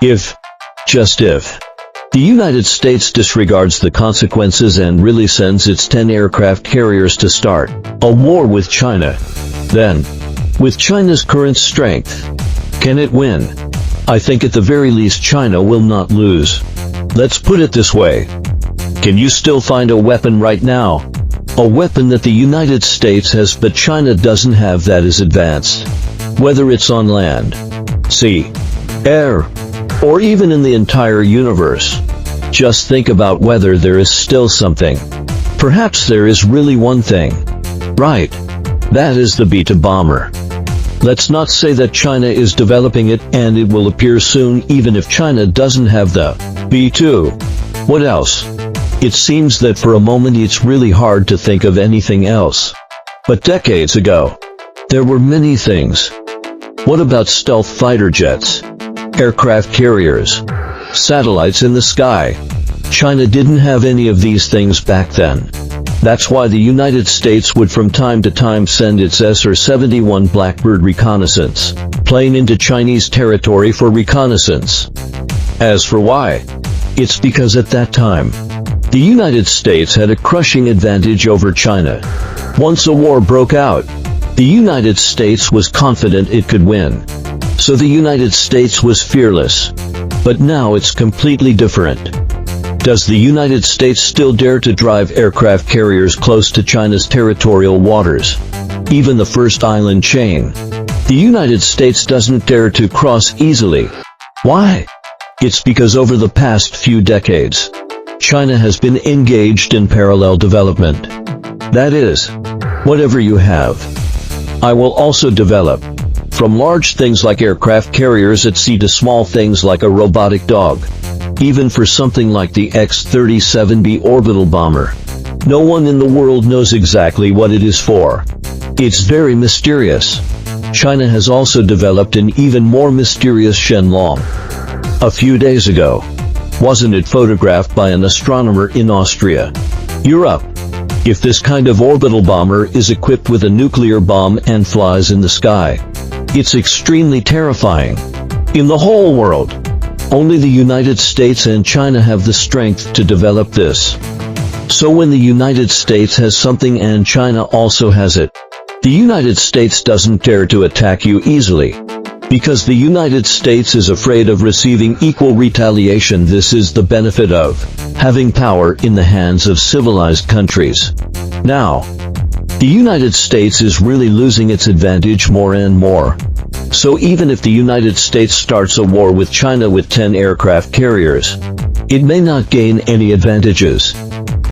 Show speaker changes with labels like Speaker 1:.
Speaker 1: If, just if, the United States disregards the consequences and really sends its 10 aircraft carriers to start a war with China, then, with China's current strength, can it win? I think at the very least China will not lose. Let's put it this way. Can you still find a weapon right now? A weapon that the United States has but China doesn't have that is advanced. Whether it's on land, sea, air, or even in the entire universe. Just think about whether there is still something. Perhaps there is really one thing. Right. That is the B-2 bomber. Let's not say that China is developing it and it will appear soon even if China doesn't have the B-2. What else? It seems that for a moment it's really hard to think of anything else. But decades ago, there were many things. What about stealth fighter jets? Aircraft carriers? Satellites in the sky? China didn't have any of these things back then. That's why the United States would from time to time send its SR-71 Blackbird reconnaissance plane into Chinese territory for reconnaissance. As for why, it's because at that time, the United States had a crushing advantage over China. Once a war broke out, the United States was confident it could win. So the United States was fearless. But now it's completely different. Does the United States still dare to drive aircraft carriers close to China's territorial waters? Even the first island chain. The United States doesn't dare to cross easily. Why? It's because over the past few decades, China has been engaged in parallel development. That is, whatever you have, I will also develop. From large things like aircraft carriers at sea to small things like a robotic dog. Even for something like the X-37B orbital bomber. No one in the world knows exactly what it is for. It's very mysterious. China has also developed an even more mysterious Shenlong. A few days ago, wasn't it photographed by an astronomer in Austria? Europe. If this kind of orbital bomber is equipped with a nuclear bomb and flies in the sky, it's extremely terrifying. In the whole world, only the United States and China have the strength to develop this. So when the United States has something and China also has it, the United States doesn't dare to attack you easily. Because the United States is afraid of receiving equal retaliation. This is the benefit of having power in the hands of civilized countries. Now, the United States is really losing its advantage more and more. So even if the United States starts a war with China with 10 aircraft carriers, it may not gain any advantages.